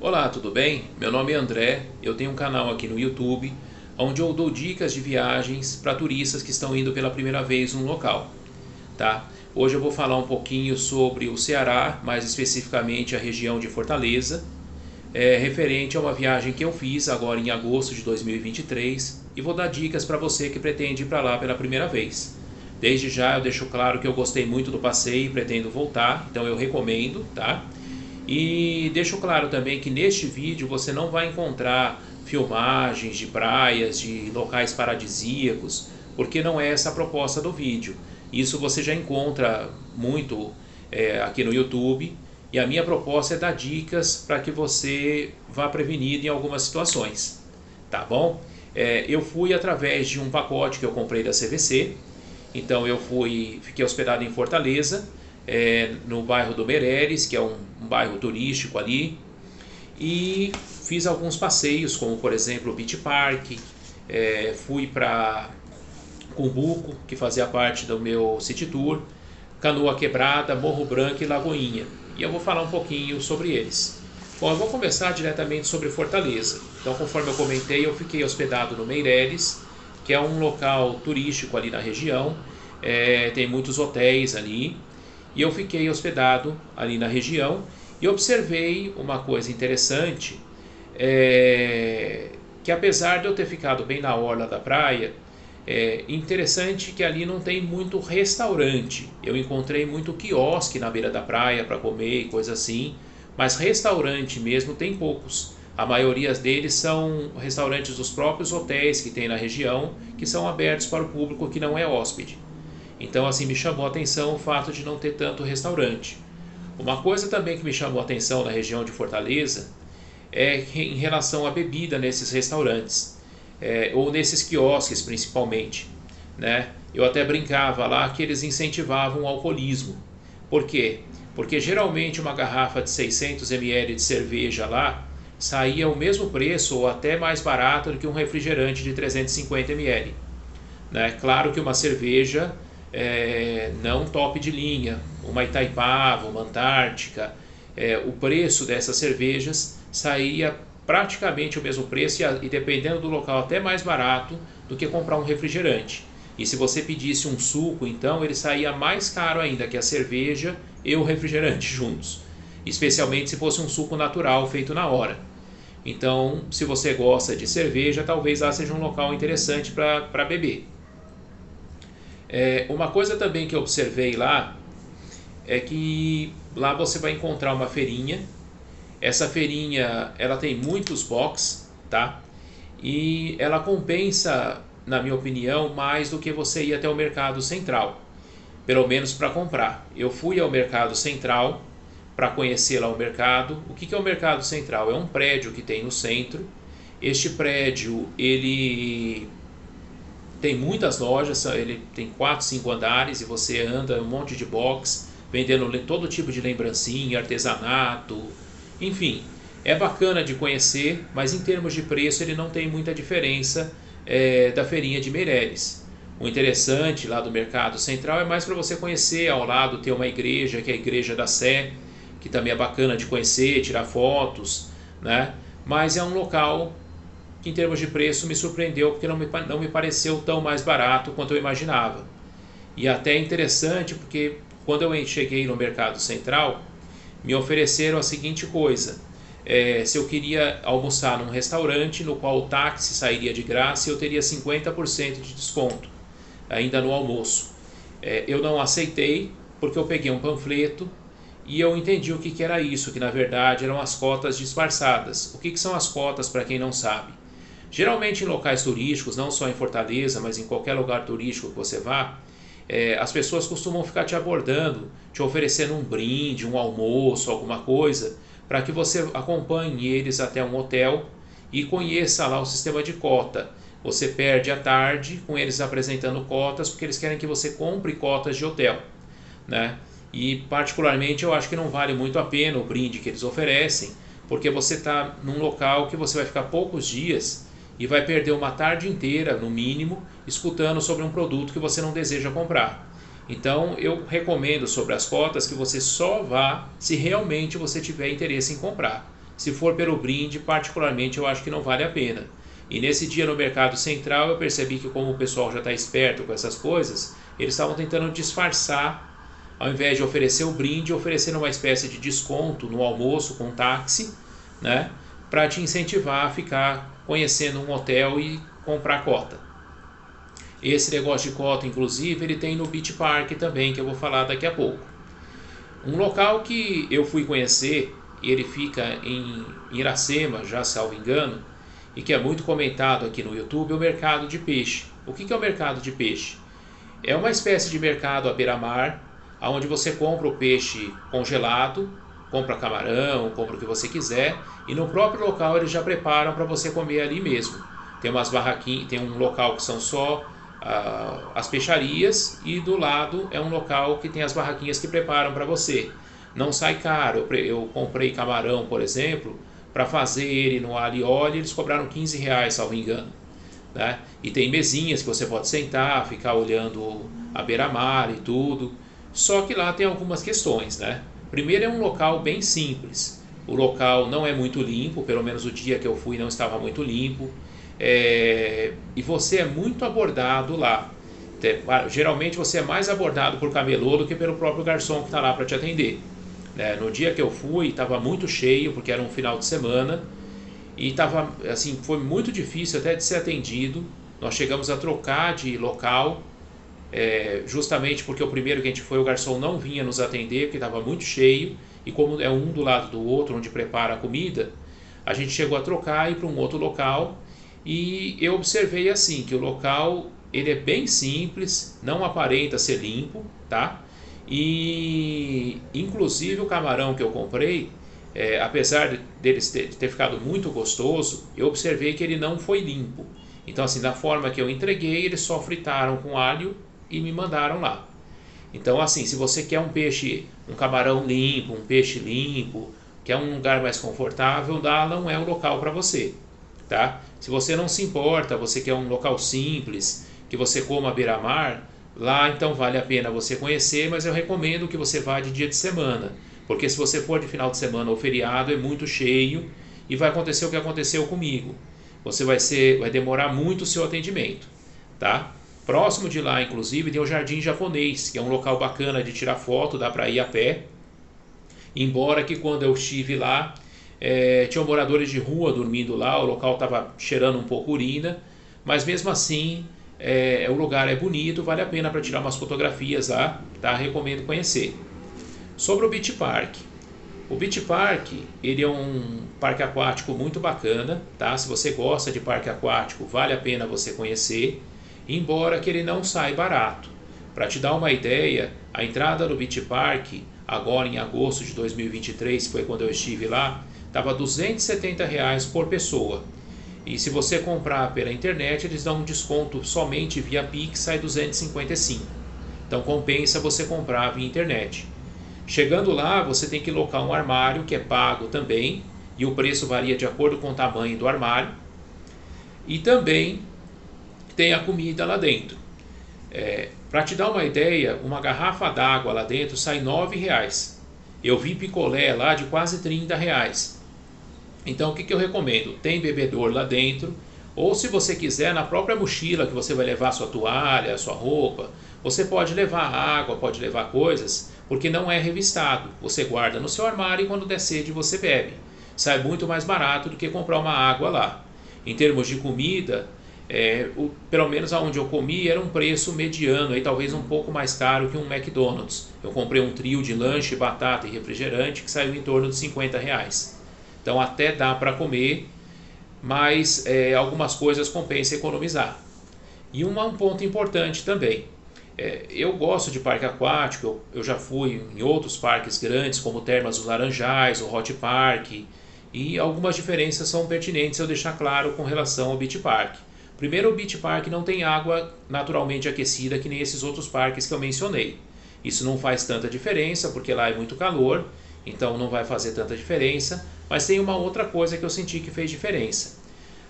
Olá, tudo bem? Meu nome é André, eu tenho um canal aqui no YouTube onde eu dou dicas de viagens para turistas que estão indo pela primeira vez num local, tá? Hoje eu vou falar um pouquinho sobre o Ceará, mais especificamente a região de Fortaleza, referente a uma viagem que eu fiz agora em agosto de 2023 e vou dar dicas para você que pretende ir para lá pela primeira vez. Desde já eu deixo claro que eu gostei muito do passeio e pretendo voltar, então eu recomendo, tá? E deixo claro também que neste vídeo você não vai encontrar filmagens de praias, de locais paradisíacos, porque não é essa a proposta do vídeo. Isso você já encontra muito aqui no YouTube, e a minha proposta é dar dicas para que você vá prevenido em algumas situações, tá bom? Eu fui através de um pacote que eu comprei da CVC, então eu fiquei hospedado em Fortaleza, no bairro do Meireles, que é um bairro turístico ali, e fiz alguns passeios, como por exemplo o Beach Park, fui para Cumbuco, que fazia parte do meu City Tour, Canoa Quebrada, Morro Branco e Lagoinha, e eu vou falar um pouquinho sobre eles. Bom, eu vou começar diretamente sobre Fortaleza. Então, conforme eu comentei, eu fiquei hospedado no Meireles, que é um local turístico ali na região, tem muitos hotéis ali, e eu fiquei hospedado ali na região e observei uma coisa interessante, que apesar de eu ter ficado bem na orla da praia, interessante que ali não tem muito restaurante. Eu encontrei muito quiosque na beira da praia para comer e coisa assim, mas restaurante mesmo tem poucos. A maioria deles são restaurantes dos próprios hotéis que tem na região, que são abertos para o público que não é hóspede. Então assim me chamou a atenção o fato de não ter tanto restaurante. Uma coisa também que me chamou a atenção na região de Fortaleza é em relação à bebida nesses restaurantes, ou nesses quiosques principalmente, né? Eu até brincava lá que eles incentivavam o alcoolismo. Por quê? Porque geralmente uma garrafa de 600 ml de cerveja lá saía o mesmo preço ou até mais barato do que um refrigerante de 350 ml. Né? Claro que uma cerveja não top de linha, uma Itaipava, uma Antártica, o preço dessas cervejas saía praticamente o mesmo preço e dependendo do local até mais barato do que comprar um refrigerante. E se você pedisse um suco, então ele saía mais caro ainda que a cerveja e o refrigerante juntos, especialmente se fosse um suco natural feito na hora. Então, se você gosta de cerveja, talvez lá seja um local interessante para beber. Uma coisa também que eu observei lá é que lá você vai encontrar uma feirinha. Essa feirinha ela tem muitos boxes, tá? E ela compensa, na minha opinião, mais do que você ir até o Mercado Central, pelo menos para comprar. Eu fui ao Mercado Central para conhecer lá o mercado. O que é o Mercado Central? É um prédio que tem no centro. Este prédio ele tem muitas lojas, ele tem 4, 5 andares e você anda um monte de box, vendendo todo tipo de lembrancinha, artesanato, enfim. É bacana de conhecer, mas em termos de preço ele não tem muita diferença da feirinha de Meireles. O interessante lá do Mercado Central é mais para você conhecer. Ao lado tem uma igreja, que é a Igreja da Sé, que também é bacana de conhecer, tirar fotos, né? Mas é um local que em termos de preço me surpreendeu, porque não me pareceu tão mais barato quanto eu imaginava. E até interessante porque quando eu cheguei no Mercado Central, me ofereceram a seguinte coisa: se eu queria almoçar num restaurante no qual o táxi sairia de graça, eu teria 50% de desconto ainda no almoço. Eu não aceitei porque eu peguei um panfleto e eu entendi o que era isso, que na verdade eram as cotas disfarçadas. O que são as cotas, para quem não sabe? Geralmente em locais turísticos, não só em Fortaleza, mas em qualquer lugar turístico que você vá, as pessoas costumam ficar te abordando, te oferecendo um brinde, um almoço, alguma coisa, para que você acompanhe eles até um hotel e conheça lá o sistema de cota. Você perde a tarde com eles apresentando cotas, porque eles querem que você compre cotas de hotel, né? E particularmente eu acho que não vale muito a pena o brinde que eles oferecem, porque você está num local que você vai ficar poucos dias e vai perder uma tarde inteira, no mínimo, escutando sobre um produto que você não deseja comprar. Então eu recomendo sobre as cotas que você só vá se realmente você tiver interesse em comprar. Se for pelo brinde, particularmente eu acho que não vale a pena. E nesse dia no Mercado Central eu percebi que, como o pessoal já está esperto com essas coisas, eles estavam tentando disfarçar, ao invés de oferecer o brinde, oferecendo uma espécie de desconto no almoço com táxi, né, para te incentivar a ficar conhecendo um hotel e comprar cota. Esse negócio de cota, inclusive, ele tem no Beach Park também, que eu vou falar daqui a pouco. Um local que eu fui conhecer, ele fica em Iracema, já salvo engano, e que é muito comentado aqui no YouTube, é o mercado de peixe. O que é o mercado de peixe? É uma espécie de mercado à beira-mar, onde você compra o peixe congelado, compra camarão, compra o que você quiser, e no próprio local eles já preparam para você comer ali mesmo. Tem umas barraquinhas, tem um local que são só as peixarias, e do lado é um local que tem as barraquinhas que preparam para você. Não sai caro. Eu comprei camarão, por exemplo, para fazer ele no alho e óleo, eles cobraram R$ 15, salvo engano, né? E tem mesinhas que você pode sentar, ficar olhando a beira-mar e tudo. Só que lá tem algumas questões, né? Primeiro, é um local bem simples. O local não é muito limpo, pelo menos o dia que eu fui não estava muito limpo. E você é muito abordado lá. Geralmente você é mais abordado por camelô do que pelo próprio garçom que está lá para te atender. No dia que eu fui, estava muito cheio, porque era um final de semana, e tava, assim, foi muito difícil até de ser atendido. Nós chegamos a trocar de local, justamente porque o primeiro que a gente foi, o garçom não vinha nos atender, porque estava muito cheio, e como é um do lado do outro, onde prepara a comida, a gente chegou a trocar e ir para um outro local. E eu observei assim, que o local ele é bem simples, não aparenta ser limpo, tá? E inclusive o camarão que eu comprei, apesar deles ter ficado muito gostoso, eu observei que ele não foi limpo. Então, assim, da forma que eu entreguei, eles só fritaram com alho e me mandaram lá. Então, assim, se você quer um peixe, um camarão limpo, um peixe limpo, quer um lugar mais confortável, lá não é o local para você, tá? Se você não se importa, você quer um local simples, que você coma à beira-mar, lá então vale a pena você conhecer, mas eu recomendo que você vá de dia de semana, porque se você for de final de semana ou feriado é muito cheio e vai acontecer o que aconteceu comigo. Você vai demorar muito o seu atendimento, tá? Próximo de lá, inclusive, tem o Jardim Japonês, que é um local bacana de tirar foto, dá para ir a pé. Embora que quando eu estive lá, tinham moradores de rua dormindo lá, o local estava cheirando um pouco urina, mas mesmo assim o lugar é bonito, vale a pena para tirar umas fotografias lá, tá? Recomendo conhecer. Sobre o Beach Park. O Beach Park, ele é um parque aquático muito bacana, tá? Se você gosta de parque aquático, vale a pena você conhecer, embora que ele não sai barato. Para te dar uma ideia, a entrada do Beach Park, agora em agosto de 2023, foi quando eu estive lá, estava R$ 270 por pessoa. E se você comprar pela internet, eles dão um desconto somente via Pix, sai 255. Então compensa você comprar via internet. Chegando lá, você tem que locar um armário, que é pago também, e o preço varia de acordo com o tamanho do armário. E também tem a comida lá dentro. Para te dar uma ideia, uma garrafa d'água lá dentro sai R$ 9. Eu vi picolé lá de quase R$ 30. Então o que eu recomendo? Tem bebedor lá dentro, ou se você quiser, na própria mochila que você vai levar sua toalha, sua roupa, você pode levar água, pode levar coisas, porque não é revistado. Você guarda no seu armário e quando der sede você bebe. Sai muito mais barato do que comprar uma água lá. Em termos de comida, pelo menos aonde eu comi era um preço mediano, aí talvez um pouco mais caro que um McDonald's. Eu comprei um trio de lanche, batata e refrigerante que saiu em torno de R$ 50. Então até dá para comer, mas algumas coisas compensa economizar. E um ponto importante também, eu gosto de parque aquático, eu já fui em outros parques grandes como Termas dos Laranjais, o Hot Park, e algumas diferenças são pertinentes eu deixar claro com relação ao Beach Park. Primeiro, o Beach Park não tem água naturalmente aquecida que nem esses outros parques que eu mencionei. Isso não faz tanta diferença porque lá é muito calor, então não vai fazer tanta diferença, mas tem uma outra coisa que eu senti que fez diferença.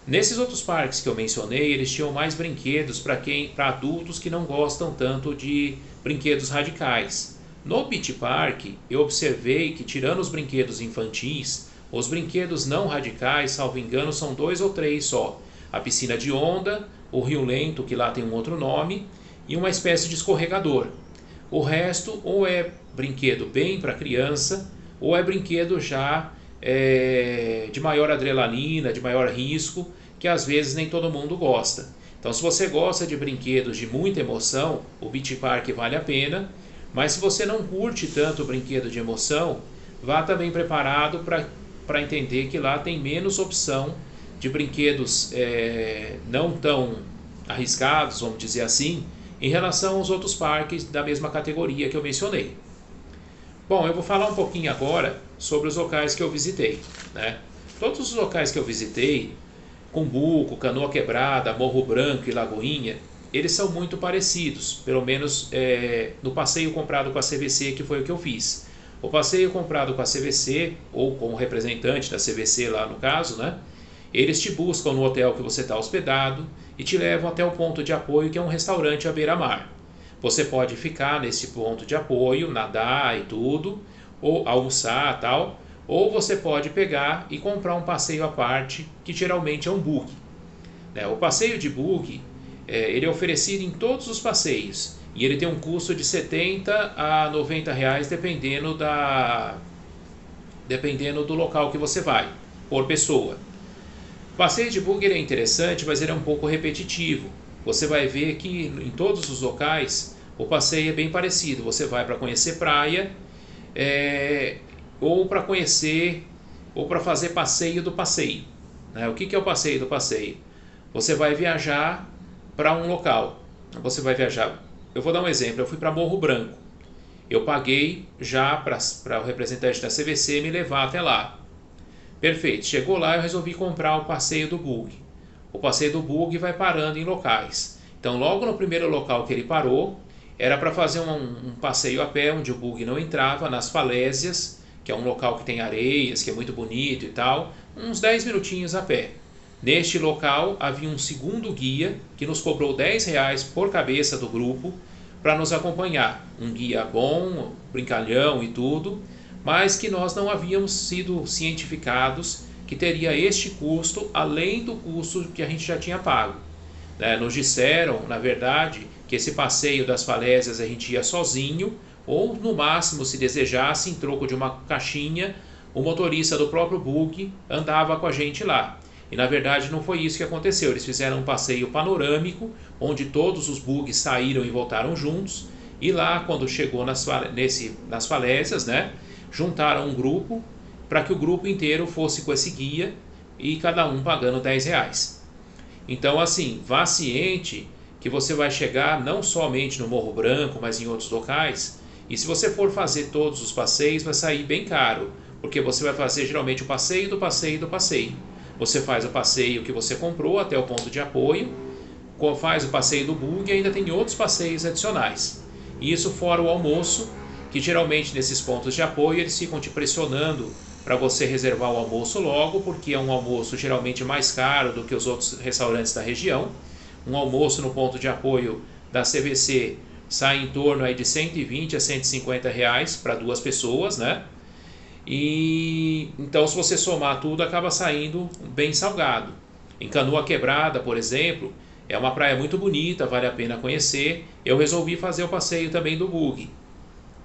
Nesses outros parques que eu mencionei, eles tinham mais brinquedos para adultos que não gostam tanto de brinquedos radicais. No Beach Park, eu observei que, tirando os brinquedos infantis, Os brinquedos não radicais, salvo engano, são 2 ou 3 só. A piscina de onda, o rio lento, que lá tem um outro nome, e uma espécie de escorregador. O resto ou é brinquedo bem para criança, ou é brinquedo já de maior adrenalina, de maior risco, que às vezes nem todo mundo gosta. Então, se você gosta de brinquedos de muita emoção, o Beach Park vale a pena, mas se você não curte tanto brinquedo de emoção, vá também preparado para entender que lá tem menos opção de brinquedos não tão arriscados, vamos dizer assim, em relação aos outros parques da mesma categoria que eu mencionei. Bom, eu vou falar um pouquinho agora sobre os locais que eu visitei, né? Todos os locais que eu visitei, Cumbuco, Canoa Quebrada, Morro Branco e Lagoinha, eles são muito parecidos, pelo menos no passeio comprado com a CVC, que foi o que eu fiz. O passeio comprado com a CVC, ou com o representante da CVC lá no caso, né? Eles te buscam no hotel que você está hospedado e te levam até o ponto de apoio, que é um restaurante à beira-mar. Você pode ficar nesse ponto de apoio, nadar e tudo, ou almoçar e tal, ou você pode pegar e comprar um passeio à parte, que geralmente é um buggy. O passeio de buggy, ele é oferecido em todos os passeios, e ele tem um custo de 70 a 90 reais, dependendo do local que você vai, por pessoa. O passeio de buggy é interessante, mas ele é um pouco repetitivo. Você vai ver que em todos os locais o passeio é bem parecido. Você vai para conhecer praia, ou para conhecer, ou para fazer passeio do passeio. O que é o passeio do passeio? Você vai viajar para um local. Você vai viajar. Eu vou dar um exemplo. Eu fui para Morro Branco. Eu paguei já para o representante da CVC me levar até lá. Perfeito. Chegou lá, eu resolvi comprar o passeio do buggy. O passeio do buggy vai parando em locais. Então, logo no primeiro local que ele parou, era para fazer um passeio a pé, onde o buggy não entrava, nas falésias, que é um local que tem areias, que é muito bonito e tal, uns 10 minutinhos a pé. Neste local havia um segundo guia que nos cobrou 10 reais por cabeça do grupo para nos acompanhar. Um guia bom, brincalhão e tudo, mas que nós não havíamos sido cientificados que teria este custo além do custo que a gente já tinha pago. Nos disseram, na verdade, que esse passeio das falésias a gente ia sozinho, ou no máximo, se desejasse, em troco de uma caixinha, o motorista do próprio buggy andava com a gente lá. E na verdade não foi isso que aconteceu. Eles fizeram um passeio panorâmico, onde todos os buggies saíram e voltaram juntos, e lá, quando chegou nas falésias, juntaram um grupo para que o grupo inteiro fosse com esse guia, e cada um pagando 10 reais. Então, assim, vá ciente que você vai chegar não somente no Morro Branco, mas em outros locais, e se você for fazer todos os passeios, vai sair bem caro, porque você vai fazer geralmente o passeio do passeio do passeio. Você faz o passeio que você comprou até o ponto de apoio, faz o passeio do buggy e ainda tem outros passeios adicionais. E isso fora o almoço, que geralmente nesses pontos de apoio eles ficam te pressionando para você reservar o almoço logo, porque é um almoço geralmente mais caro do que os outros restaurantes da região. Um almoço no ponto de apoio da CVC sai em torno aí de 120 a 150 reais para 2 pessoas, E então, se você somar tudo, acaba saindo bem salgado. Em Canoa Quebrada, por exemplo, é uma praia muito bonita, vale a pena conhecer. Eu resolvi fazer o passeio também do buggy.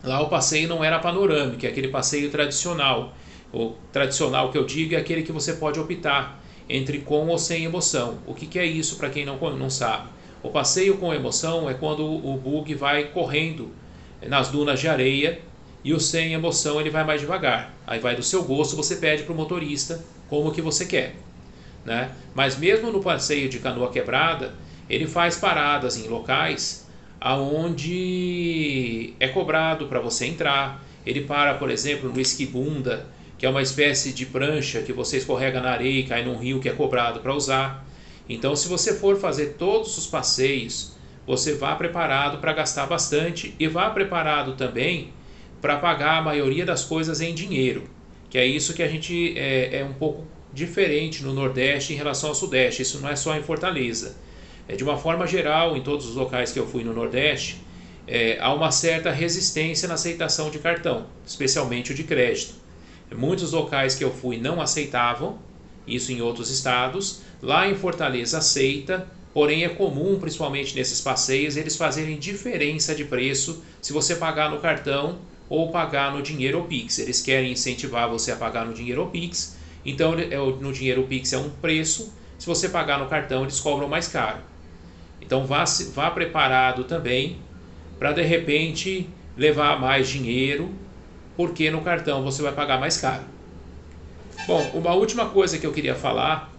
Lá o passeio não era panorâmico, é aquele passeio tradicional. O tradicional que eu digo é aquele que você pode optar entre com ou sem emoção. O que é isso para quem não sabe? O passeio com emoção é quando o buggy vai correndo nas dunas de areia, e o sem emoção ele vai mais devagar. Aí vai do seu gosto, você pede para o motorista como que você quer. Mas mesmo no passeio de Canoa Quebrada, ele faz paradas em locais aonde é cobrado para você entrar. Ele para, por exemplo, no esquibunda, que é uma espécie de prancha que você escorrega na areia e cai num rio, que é cobrado para usar. Então, se você for fazer todos os passeios, você vá preparado para gastar bastante, e vá preparado também para pagar a maioria das coisas em dinheiro, que é isso que a gente é um pouco diferente no Nordeste em relação ao Sudeste. Isso não é só em Fortaleza. De uma forma geral, em todos os locais que eu fui no Nordeste, há uma certa resistência na aceitação de cartão, especialmente o de crédito. Muitos locais que eu fui não aceitavam, isso em outros estados. Lá em Fortaleza aceita, porém é comum, principalmente nesses passeios, eles fazerem diferença de preço se você pagar no cartão ou pagar no dinheiro ou Pix. Eles querem incentivar você a pagar no dinheiro ou Pix, então no dinheiro ou Pix é um preço, se você pagar no cartão eles cobram mais caro. Então vá preparado também para de repente levar mais dinheiro, porque no cartão você vai pagar mais caro. Bom, uma última coisa que eu queria falar,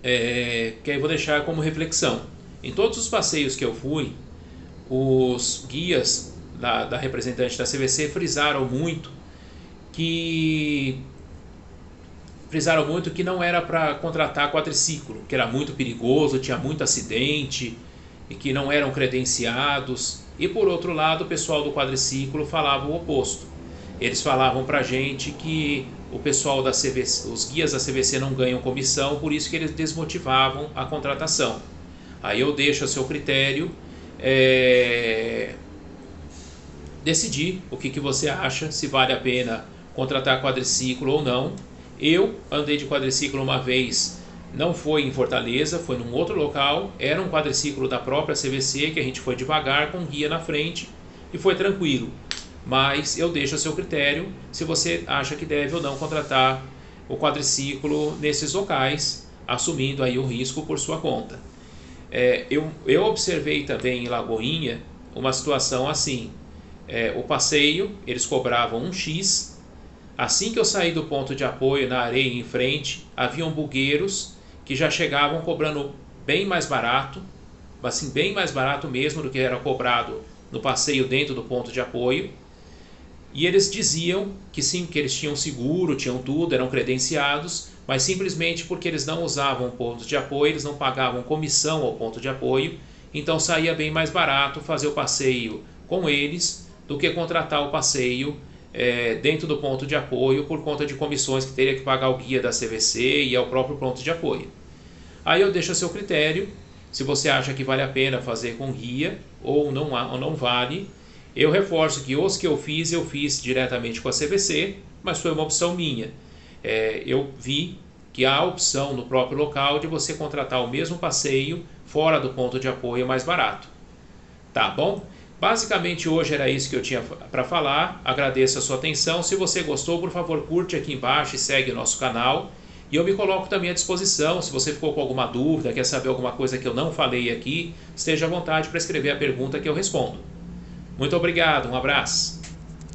que aí vou deixar como reflexão. Em todos os passeios que eu fui, os guias da representante da CVC frisaram muito que não era para contratar quadriciclo, que era muito perigoso, tinha muito acidente e que não eram credenciados. E por outro lado, o pessoal do quadriciclo falava o oposto. Eles falavam pra gente que o pessoal da CVC, os guias da CVC não ganham comissão, por isso que eles desmotivavam a contratação. Aí eu deixo a seu critério decidir o que você acha, se vale a pena contratar quadriciclo ou não. Eu andei de quadriciclo uma vez, não foi em Fortaleza, foi num outro local, era um quadriciclo da própria CVC, que a gente foi devagar com guia na frente e foi tranquilo. Mas eu deixo a seu critério se você acha que deve ou não contratar o quadriciclo nesses locais, assumindo aí o risco por sua conta. Eu observei também em Lagoinha uma situação assim, o passeio, eles cobravam um X, assim que eu saí do ponto de apoio na areia em frente, haviam bugueiros que já chegavam cobrando bem mais barato, assim, bem mais barato mesmo do que era cobrado no passeio dentro do ponto de apoio. E eles diziam que sim, que eles tinham seguro, tinham tudo, eram credenciados, mas simplesmente porque eles não usavam pontos de apoio, eles não pagavam comissão ao ponto de apoio, então saía bem mais barato fazer o passeio com eles do que contratar o passeio dentro do ponto de apoio por conta de comissões que teria que pagar o guia da CVC e ao próprio ponto de apoio. Aí eu deixo a seu critério, se você acha que vale a pena fazer com guia ou não vale. Eu reforço que os que eu fiz diretamente com a CVC, mas foi uma opção minha. Eu vi que há a opção no próprio local de você contratar o mesmo passeio fora do ponto de apoio mais barato. Tá bom? Basicamente hoje era isso que eu tinha para falar. Agradeço a sua atenção. Se você gostou, por favor, curte aqui embaixo e segue o nosso canal. E eu me coloco também à disposição. Se você ficou com alguma dúvida, quer saber alguma coisa que eu não falei aqui, esteja à vontade para escrever a pergunta que eu respondo. Muito obrigado, um abraço.